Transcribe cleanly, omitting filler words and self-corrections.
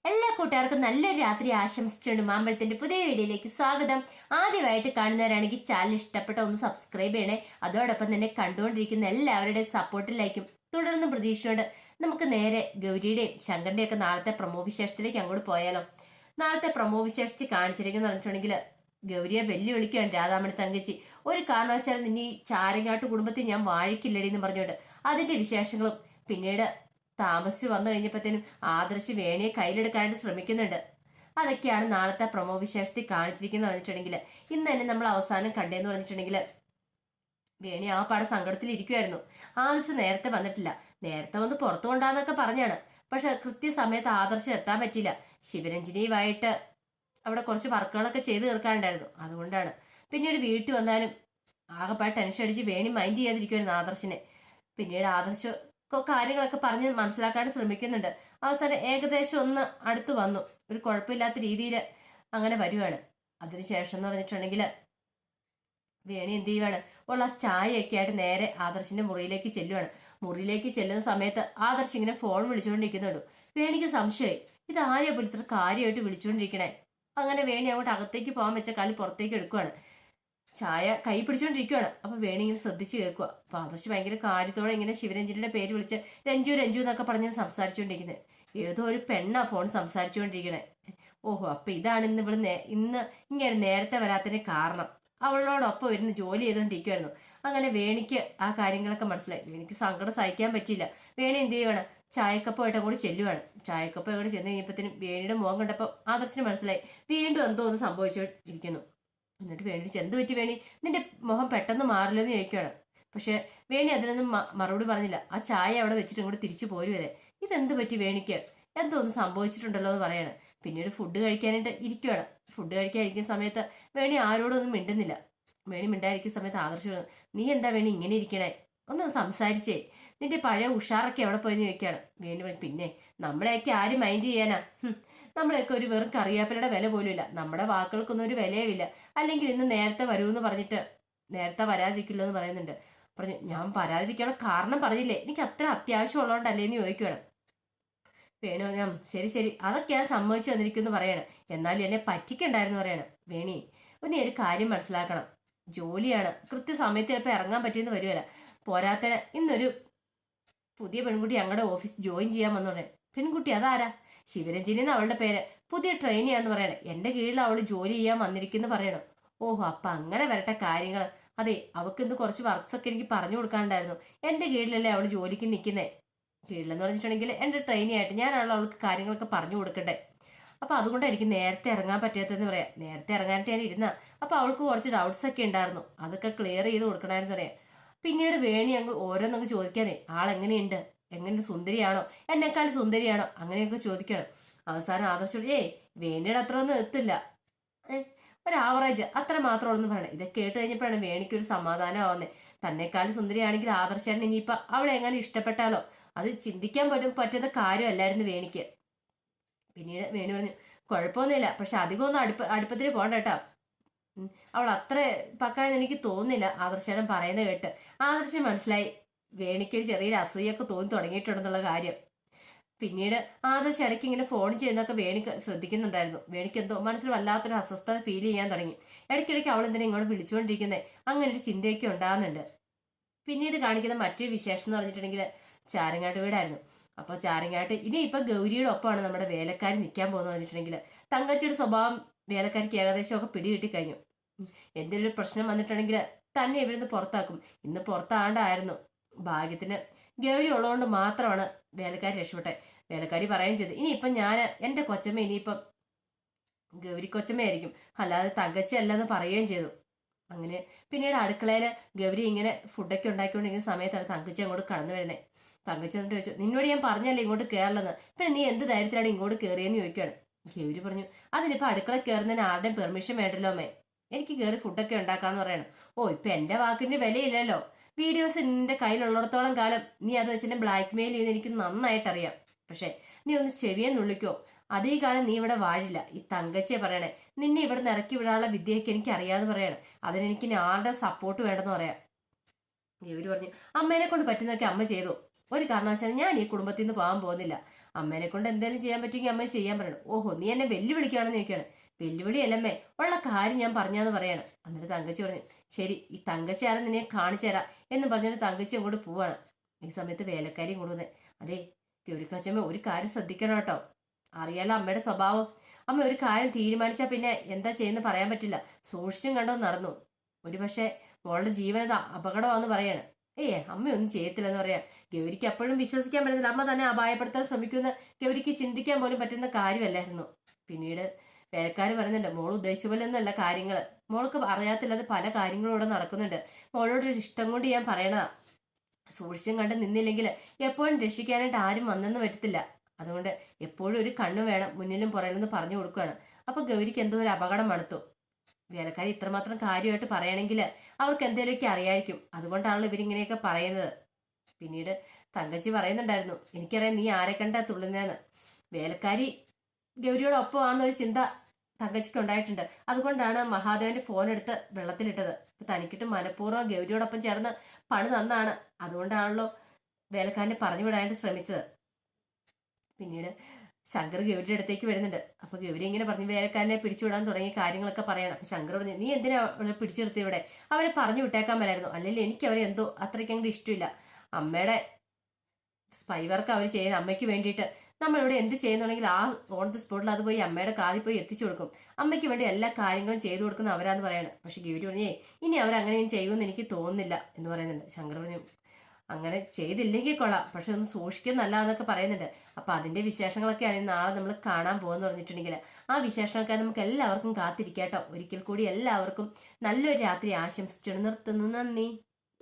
എല്ലാ കൂട്ടുകാർക്കും നല്ലൊരു രാത്രി ആശംസിച്ചുകൊണ്ട് മാമ്പഴത്തിന്റെ പുതിയ വീഡിയോയിലേക്ക് സ്വാഗതം. ആദ്യമായിട്ട് കാണുന്നവരാണെങ്കിൽ ചാനൽ ഇഷ്ടപ്പെട്ട ഒന്ന് സബ്സ്ക്രൈബ് ചെയ്യണേ. അതോടൊപ്പം തന്നെ കണ്ടുകൊണ്ടിരിക്കുന്ന എല്ലാവരുടെയും സപ്പോർട്ടിലേക്കും തുടർന്ന് പ്രതീക്ഷയോട് നമുക്ക് നേരെ ഗൗരിയുടെയും ശങ്കറിന്റെയും ഒക്കെ നാളത്തെ പ്രമോ വിശേഷത്തിലേക്ക് അങ്ങോട്ട് പോയാലോ. നാളത്തെ പ്രമോ വിശേഷത്തിൽ കാണിച്ചിരിക്കുന്നു പറഞ്ഞിട്ടുണ്ടെങ്കിൽ ഗൗരിയെ വെല്ലുവിളിക്കുകയാണ് രാധാമണി തങ്കച്ചി. ഒരു കാരണവശാലും നിന്നെ ഈ ചാരങ്ങാട്ട് കുടുംബത്തിൽ ഞാൻ വാഴിക്കില്ലടി എന്ന് പറഞ്ഞുകൊണ്ട് അതിന്റെ വിശേഷങ്ങളും പിന്നീട് താമസിച്ചു വന്നു കഴിഞ്ഞപ്പോഴത്തേനും ആദർശ് വേണിയെ കയ്യിലെടുക്കാനായിട്ട് ശ്രമിക്കുന്നുണ്ട്. അതൊക്കെയാണ് നാളത്തെ പ്രമോ വിശേഷത്തിൽ കാണിച്ചിരിക്കുന്നത് പറഞ്ഞിട്ടുണ്ടെങ്കിൽ ഇന്ന് തന്നെ നമ്മൾ അവസാനം കണ്ടേന്ന് പറഞ്ഞിട്ടുണ്ടെങ്കിൽ വേണി ആ പാടെ സങ്കടത്തിൽ ഇരിക്കുമായിരുന്നു. ആദർശ് നേരത്തെ വന്നിട്ടില്ല, നേരത്തെ വന്ന് പുറത്തു കൊണ്ടാന്നൊക്കെ പറഞ്ഞാണ്. പക്ഷെ കൃത്യസമയത്ത് ആദർശം എത്താൻ പറ്റില്ല. ശിവരഞ്ജനിയുമായിട്ട് അവിടെ കുറച്ച് വർക്കുകളൊക്കെ ചെയ്ത് തീർക്കാനുണ്ടായിരുന്നു, അതുകൊണ്ടാണ്. പിന്നീട് വീട്ടിൽ വന്നാലും ആകെപ്പാട് ടെൻഷൻ അടിച്ച് വേണി മൈൻഡ് ചെയ്യാതിരിക്കുമായിരുന്നു ആദർശിനെ. പിന്നീട് ആദർശ് കാര്യങ്ങളൊക്കെ പറഞ്ഞ് മനസ്സിലാക്കാൻ ശ്രമിക്കുന്നുണ്ട്. അവസാനം ഏകദേശം ഒന്ന് അടുത്ത് വന്നു, ഒരു കുഴപ്പമില്ലാത്ത രീതിയിൽ അങ്ങനെ വരുവാണ്. അതിനുശേഷം എന്ന് പറഞ്ഞിട്ടുണ്ടെങ്കിൽ വേണി എന്ത് ചെയ്യുവാണ്, ഉള്ള ചായയൊക്കെ ആയിട്ട് നേരെ ആദർശിന്റെ മുറിയിലേക്ക് ചെല്ലുവാണ്. മുറിയിലേക്ക് ചെല്ലുന്ന സമയത്ത് ആദർശ് ഇങ്ങനെ ഫോൺ വിളിച്ചുകൊണ്ടിരിക്കുന്നുള്ളൂ. വേണിക്ക് സംശയമായി, ഇത് ആരെയാ ഇത്ര കാര്യമായിട്ട് വിളിച്ചുകൊണ്ടിരിക്കണേ. അങ്ങനെ വേണി അങ്ങോട്ട് അകത്തേക്ക് പോകാൻ വെച്ച കാല് പുറത്തേക്ക് എടുക്കുവാണ്. ചായ കൈ പിടിച്ചോണ്ടിരിക്കുവാണ്. അപ്പൊ വേണി ഇങ്ങനെ ശ്രദ്ധിച്ച് കേൾക്കുക. അപ്പൊ ആദർശ് ഭയങ്കര കാര്യത്തോടെ ഇങ്ങനെ ശിവരഞ്ജനിയുടെ പേര് വിളിച്ച് രഞ്ജു രഞ്ജു എന്നൊക്കെ പറഞ്ഞ് സംസാരിച്ചുകൊണ്ടിരിക്കുന്നത്. ഏതോ ഒരു പെണ്ണാ ഫോൺ സംസാരിച്ചുകൊണ്ടിരിക്കണേ. ഓഹോ, അപ്പൊ ഇതാണ് ഇന്ന് ഇങ്ങനെ നേരത്തെ വരാത്തതിന് കാരണം. അവളോടൊപ്പം ഇരുന്ന് ജോലി ചെയ്തുകൊണ്ടിരിക്കുവായിരുന്നു. അങ്ങനെ വേണിക്ക് ആ കാര്യങ്ങളൊക്കെ മനസ്സിലായി. വേണിക്ക് സങ്കടം സഹിക്കാൻ പറ്റിയില്ല. വേണി എന്ത് ചെയ്യുവാണ്, ചായക്കപ്പമായിട്ട് അങ്ങോട്ട് ചെല്ലുവാണ്. ചായക്കപ്പം അങ്ങോട്ട് ചെന്ന് കഴിഞ്ഞപ്പോഴത്തേനും വേണിയുടെ മുഖം കണ്ടപ്പോൾ ആദർശിന് മനസ്സിലായി വീണ്ടും എന്തോ ഒന്ന് സംഭവിച്ചുകൊണ്ടിരിക്കുന്നു. എന്നിട്ട് വേണി എന്ത് പറ്റി വേണി, നിന്റെ മുഖം പെട്ടെന്ന് മാറില്ലെന്ന് ചോദിക്കുകയാണ്. പക്ഷെ വേണി അതിനൊന്നും മറുപടി പറഞ്ഞില്ല. ആ ചായ അവിടെ വെച്ചിട്ട് ഇങ്ങോട്ട് തിരിച്ചു പോരുവരെ. ഇതെന്ത് പറ്റി വേണിക്ക്, എന്തോ ഒന്ന് സംഭവിച്ചിട്ടുണ്ടല്ലോ എന്ന് പറയാണ്. പിന്നീട് ഫുഡ് കഴിക്കാനായിട്ട് ഇരിക്കുകയാണ്. ഫുഡ് കഴിക്കാതിരിക്കുന്ന സമയത്ത് വേണി ആരോടൊന്നും മിണ്ടുന്നില്ല. വേണി മിണ്ടായിരിക്കുന്ന സമയത്ത് ആദർശം, നീ എന്താ വേണി ഇങ്ങനെ ഇരിക്കണേ, ഒന്ന് സംസാരിച്ചേ, നിന്റെ പഴയ ഉഷാറൊക്കെ എവിടെ പോയെന്ന് ചോദിക്കുകയാണ്. വേണി പിന്നെ നമ്മളെയൊക്കെ ആര് മൈൻഡ് ചെയ്യാനാ, നമ്മളെയൊക്കെ ഒരു വെറും കറിയാപ്പിലയുടെ വില പോലും ഇല്ല, നമ്മുടെ വാക്കുകൾക്കൊന്നും ഒരു വിലയുമില്ല. അല്ലെങ്കിൽ ഇന്ന് നേരത്തെ വരൂന്ന് പറഞ്ഞിട്ട് നേരത്തെ വരാതിരിക്കില്ലോ എന്ന് പറയുന്നുണ്ട്. പറഞ്ഞു, ഞാൻ വരാതിരിക്കാനുള്ള കാരണം പറഞ്ഞില്ലേ, എനിക്ക് അത്ര അത്യാവശ്യം ഉള്ളതുകൊണ്ടല്ലേ എന്ന് ചോദിക്കുകയാണ്. വേണു ഞാൻ ശരി ശരി അതൊക്കെ ഞാൻ സമ്മതിച്ചു വന്നിരിക്കുന്നു പറയാണ്. എന്നാലും എന്നെ പറ്റിക്കണ്ടായിരുന്നു പറയാണ്. വേണി നീ ഒരു കാര്യം മനസ്സിലാക്കണം, ജോലിയാണ്, കൃത്യസമയത്ത് ചിലപ്പോൾ ഇറങ്ങാൻ പറ്റിയെന്ന് വരുമല്ല. പോരാത്തന് ഇന്നൊരു പുതിയ പെൺകുട്ടി ഞങ്ങളുടെ ഓഫീസ് ജോയിൻ ചെയ്യാൻ വന്നോടെ. പെൺകുട്ടി അതാരാ, ശിവരഞ്ജിനി എന്ന് അവളുടെ പേര്, പുതിയ ട്രെയിനിയാന്ന് പറയണേ. എന്റെ കീഴിൽ അവള് ജോലി ചെയ്യാൻ വന്നിരിക്കുന്നു പറയണം. ഓഹോ, അപ്പൊ അങ്ങനെ വരട്ടെ കാര്യങ്ങൾ. അതെ, അവൾക്ക് ഇന്ന് കുറച്ച് വർക്ക്സ് ഒക്കെ എനിക്ക് പറഞ്ഞു കൊടുക്കാനുണ്ടായിരുന്നു. എന്റെ കീഴിലല്ലേ അവള് ജോലിക്ക് നിൽക്കുന്നേ. കീഴിലെന്ന് പറഞ്ഞിട്ടുണ്ടെങ്കിൽ എന്റെ ട്രെയിനി ആയിട്ട് ഞാനാണല്ലോ അവൾക്ക് കാര്യങ്ങളൊക്കെ പറഞ്ഞു കൊടുക്കണ്ടേ. അപ്പൊ അതുകൊണ്ടായിരിക്കും നേരത്തെ ഇറങ്ങാൻ പറ്റാത്തതെന്ന് പറയാം. നേരത്തെ ഇറങ്ങാനായിട്ട് ഞാൻ ഇരുന്ന അപ്പൊ അവൾക്ക് കുറച്ച് ഡൗട്ട്സ് ഒക്കെ ഉണ്ടായിരുന്നു, അതൊക്കെ ക്ലിയർ ചെയ്ത് കൊടുക്കണമായിരുന്നു പറയാം. പിന്നീട് വേണി അങ്ങ് ഓരോന്നങ്ങ് ചോദിക്കാനേ, ആളെങ്ങനെയുണ്ട്, എങ്ങനെ സുന്ദരിയാണോ, എന്നെക്കാൾ സുന്ദരിയാണോ, അങ്ങനെയൊക്കെ ചോദിക്കണം. അവസാനം ആദർശം, വേണിയുടെ അത്ര ഒന്നും എത്തില്ല, ഒരു ആവറേജ് അത്ര മാത്രമുള്ളൂ പറയണേ. ഇതൊക്കെ കേട്ട് കഴിഞ്ഞപ്പോഴാണ് വേണിക്കൊരു സമാധാനം ആവുന്നത്. തന്നെക്കാളും സുന്ദരിയാണെങ്കിൽ ആദർശാണ് ഇനിയിപ്പൊ അവളെ എങ്ങനെ ഇഷ്ടപ്പെട്ടാലോ, അത് ചിന്തിക്കാൻ പോലും പറ്റുന്ന കാര്യമല്ലായിരുന്നു വേണിക്ക്. പിന്നീട് വേണി പറഞ്ഞു, കുഴപ്പമൊന്നുമില്ല, പക്ഷെ അധികം ഒന്നും അടുപ്പത്തിൽ പോകണ്ട കേട്ടോ, അവൾ അത്ര പക്കായെന്ന് എനിക്ക് തോന്നുന്നില്ല. ആദർശനം പറയുന്നത് കേട്ട് ആദർശം മനസ്സിലായി വേണിക്ക് ഒരു ചെറിയൊരു അസൂയൊക്കെ തോന്നി തുടങ്ങിയിട്ടുണ്ടെന്നുള്ള കാര്യം. പിന്നീട് ആദർശം ഇടയ്ക്ക് ഇങ്ങനെ ഫോൺ ചെയ്യുന്നതൊക്കെ വേണി ശ്രദ്ധിക്കുന്നുണ്ടായിരുന്നു. വേണിക്ക് എന്തോ മനസ്സിൽ വല്ലാത്തൊരു അസ്വസ്ഥത ഫീൽ ചെയ്യാൻ തുടങ്ങി. ഇടയ്ക്കിടയ്ക്ക് അവൾ എന്തിനാ ഇങ്ങോട്ട് വിളിച്ചുകൊണ്ടിരിക്കുന്നത്, അങ്ങനെ ഒരു ചിന്തയൊക്കെ ഉണ്ടാകുന്നുണ്ട്. പിന്നീട് കാണിക്കുന്ന മറ്റൊരു വിശേഷം എന്ന് പറഞ്ഞിട്ടുണ്ടെങ്കിൽ ചാരങ്ങാട്ട് വീടായിരുന്നു. അപ്പൊ ചാരങ്ങാട്ട് ഇനി ഇപ്പൊ ഗൗരിയുടെ ഒപ്പമാണ് നമ്മുടെ വേലക്കാരി നിൽക്കാൻ പോകുന്നത് പറഞ്ഞിട്ടുണ്ടെങ്കിൽ തങ്കച്ചിയുടെ സ്വഭാവം വേലക്കാരിക്ക് ഏകദേശം ഒക്കെ പിടികിട്ടി കഴിഞ്ഞു. എന്തെങ്കിലും ഒരു പ്രശ്നം വന്നിട്ടുണ്ടെങ്കിൽ തന്നെ ഇവിടുന്ന് പുറത്താക്കും. ഇന്ന് പുറത്താണ്ടായിരുന്നു. ഭാഗ്യത്തിന് ഗൗരി ഉള്ളതുകൊണ്ട് മാത്രമാണ് വേലക്കാരി രക്ഷപ്പെട്ടെ. വേലക്കാരി പറയുകയും ചെയ്തു, ഇനിയിപ്പം ഞാൻ എൻ്റെ കൊച്ചമ്മ ഇനിയിപ്പം ഗൗരി കൊച്ചമ്മയായിരിക്കും, അല്ലാതെ തങ്കച്ചി അല്ലെന്ന് പറയുകയും ചെയ്തു. അങ്ങനെ പിന്നീട് അടുക്കളയിൽ ഗൗരി ഇങ്ങനെ ഫുഡൊക്കെ ഉണ്ടാക്കിക്കൊണ്ടിരിക്കുന്ന സമയത്താണ് തങ്കച്ചി അങ്ങോട്ട് കടന്നു വരുന്നത്. തങ്കച്ചി എന്നിട്ട് ചോദിച്ചു, നിന്നോട് ഞാൻ പറഞ്ഞല്ലേ ഇങ്ങോട്ട് കയറില്ലെന്ന്, പിന്നെ നീ എന്ത് ധൈര്യത്തിലാണ് ഇങ്ങോട്ട് കയറിയെന്ന് ചോദിക്കുകയാണ്. ഗൗരി പറഞ്ഞു, അതിനിപ്പോൾ അടുക്കള കയറുന്നതിന് ആരുടെയും പെർമിഷൻ വേണ്ടല്ലോ അമ്മേ, എനിക്ക് കയറി ഫുഡൊക്കെ ഉണ്ടാക്കാന്ന് പറയണം. ഓ, ഇപ്പൊ എന്റെ വാക്കിന്റെ വിലയില്ലല്ലോ, വീഡിയോസ് നിന്റെ കയ്യിലുള്ളിടത്തോളം കാലം നീ അത് വെച്ച് ബ്ലാക്ക് മെയിൽ ചെയ്യുന്ന എനിക്ക് നന്നായിട്ടറിയാം. പക്ഷെ നീ ഒന്ന് ചെവിയെ നുള്ളിക്കോ, അതേ കാലം നീ ഇവിടെ വാഴില്ല. ഈ തങ്കച്ചിയെ പറയണേ, നിന്നെ ഇവിടെ നിന്ന് ഇറക്കി വിടാനുള്ള വിദ്യയൊക്കെ എനിക്ക് അറിയാന്ന് പറയാണ്. അതിനെനിക്ക് ആരുടെ സപ്പോർട്ട് വേണ്ടെന്ന് പറയാം. ഇവര് പറഞ്ഞു, അമ്മേനെ കൊണ്ട് പറ്റുന്നതൊക്കെ അമ്മ ചെയ്തു, ഒരു കാരണവശാലും ഞാൻ ഈ കുടുംബത്തിൽ നിന്ന് പോകാൻ പോകുന്നില്ല. അമ്മേനെ കൊണ്ട് എന്തെങ്കിലും ചെയ്യാൻ പറ്റുമെങ്കിൽ അമ്മ ചെയ്യാൻ പറയണം. ഓഹോ, നീ എന്നെ വെല്ലുവിളിക്കുകയാണെന്ന് ചോദിക്കുകയാണ്. വെല്ലുവിളിയല്ലമ്മേ, ഉള്ള കാര്യം ഞാൻ പറഞ്ഞാന്ന് പറയാണ്. എന്നിട്ട് തങ്കച്ചി പറഞ്ഞു, ശരി, ഈ തങ്കച്ചി ആരും നിന്നെ കാണിച്ചു തരാം എന്ന് പറഞ്ഞിട്ട് തങ്കച്ചി അങ്ങോട്ട് പോവാണ്. ഈ സമയത്ത് വേലക്കാരിയും കൊണ്ടുവന്നേ, അതെ ഗൗരിക്കച്ചമ്മ ഒരു കാര്യം ശ്രദ്ധിക്കണം കേട്ടോ, അറിയാലോ അമ്മയുടെ സ്വഭാവം. അമ്മ ഒരു കാര്യം തീരുമാനിച്ചാൽ പിന്നെ എന്താ ചെയ്യുന്ന പറയാൻ പറ്റില്ല. സൂക്ഷിച്ചും കണ്ടോ നടന്നു, ഒരു പക്ഷേ മോളുടെ ജീവനത അപകടമാണെന്ന് പറയാണ്. അമ്മയൊന്നും ചെയ്യത്തില്ലെന്ന് പറയാം. ഗൗരിക്ക് അപ്പോഴും വിശ്വസിക്കാൻ പറ്റുന്നില്ല. അമ്മ തന്നെ അപായപ്പെടുത്താൻ ശ്രമിക്കുന്ന ഗൗരിക്ക് ചിന്തിക്കാൻ പോലും പറ്റുന്ന കാര്യമല്ലായിരുന്നു. പിന്നീട് വേലക്കാർ പറയുന്നുണ്ട്, മോൾ ഉദ്ദേശിച്ച പോലെ ഒന്നുമല്ല കാര്യങ്ങൾ, മോൾക്ക് അറിയാത്തില്ലാതെ പല കാര്യങ്ങളും ഇവിടെ നടക്കുന്നുണ്ട്. മോളോടൊരു ഇഷ്ടം കൊണ്ട് ഞാൻ പറയണതാ. സൂക്ഷിച്ചും കണ്ട് നിന്നില്ലെങ്കിൽ എപ്പോഴും രക്ഷിക്കാനായിട്ട് ആരും വന്നെന്ന് വരത്തില്ല. അതുകൊണ്ട് എപ്പോഴും ഒരു കണ്ണ് വേണം മുന്നിലും പുറകിലെന്ന് പറഞ്ഞു കൊടുക്കുകയാണ്. അപ്പൊ ഗൗരിക്ക് എന്തോ ഒരു അപകടം മണത്തു. വേലക്കാരി ഇത്രമാത്രം കാര്യമായിട്ട് പറയണമെങ്കിൽ അവർക്ക് എന്തെങ്കിലുമൊക്കെ അറിയായിരിക്കും. അതുകൊണ്ടാണല്ലോ ഇവരിങ്ങനെയൊക്കെ പറയുന്നത്. പിന്നീട് തങ്കച്ചി പറയുന്നുണ്ടായിരുന്നു, എനിക്കറിയാം നീ ആരെ കണ്ടാ തുള്ളുന്നതെന്ന്. വേലക്കാരി ഗൗരിയോടൊപ്പം ആണെന്നൊരു ചിന്ത തങ്കച്ചിക്ക് ഉണ്ടായിട്ടുണ്ട്. അതുകൊണ്ടാണ് മഹാദേവന്റെ ഫോൺ എടുത്ത് വെള്ളത്തിലിട്ടത്. തനിക്കിട്ട് മനഃപൂർവ്വം ഗൗരിയോടൊപ്പം ചേർന്ന് പണി തന്നാണ്. അതുകൊണ്ടാണല്ലോ വേലക്കാരനെ പറഞ്ഞു വിടാനായിട്ട് ശ്രമിച്ചത്. പിന്നീട് ശങ്കർ ഗൗരിയുടെ അടുത്തേക്ക് വരുന്നുണ്ട്. അപ്പൊ ഗൗരി ഇങ്ങനെ പറഞ്ഞു വേലക്കാരനെ പിടിച്ചുവിടാൻ തുടങ്ങിയ കാര്യങ്ങളൊക്കെ പറയണം. അപ്പൊ ശങ്കർ പറഞ്ഞു, നീ എന്തിനാ അവരെ പിടിച്ചു നിർത്തി ഇവിടെ? അവരെ പറഞ്ഞു വിട്ടേക്കാൻ മേലായിരുന്നു. അല്ലെങ്കിൽ എനിക്ക് അവരെ എന്തോ അത്രയ്ക്ക് അങ്ങോട്ട് ഇഷ്ടമില്ല. അമ്മയുടെ സ്പൈ വർക്ക് അവർ ചെയ്യുന്ന അമ്മയ്ക്ക് വേണ്ടിയിട്ട് നമ്മളിവിടെ എന്ത് ചെയ്യുന്നുണ്ടെങ്കിൽ ആ ഓൺ ദി സ്പോട്ടിൽ അത് പോയി അമ്മയുടെ കാതിൽ പോയി എത്തിച്ചു കൊടുക്കും. അമ്മയ്ക്ക് വേണ്ടി എല്ലാ കാര്യങ്ങളും ചെയ്തു കൊടുക്കുന്ന അവരാന്ന് പറയണം. പക്ഷെ ഗൗരി പറഞ്ഞേ, ഇനി അവരങ്ങനെയും ചെയ്യുമെന്ന് എനിക്ക് തോന്നുന്നില്ല എന്ന് പറയുന്നുണ്ട്. ശങ്കർ പറഞ്ഞു, അങ്ങനെ ചെയ്തില്ലെങ്കിൽ കൊള്ളാം, പക്ഷെ ഒന്ന് സൂക്ഷിക്കുന്നല്ല എന്നൊക്കെ പറയുന്നുണ്ട്. അപ്പൊ അതിന്റെ വിശേഷങ്ങളൊക്കെയാണ് നാളെ നമ്മൾ കാണാൻ പോകുമെന്ന് പറഞ്ഞിട്ടുണ്ടെങ്കിൽ ആ വിശേഷമൊക്കെ നമുക്ക് എല്ലാവർക്കും കാത്തിരിക്കാട്ടോ. ഒരിക്കൽ കൂടി എല്ലാവർക്കും നല്ലൊരു രാത്രി ആശംസിച്ചു നിർത്തുന്നു. നന്ദി.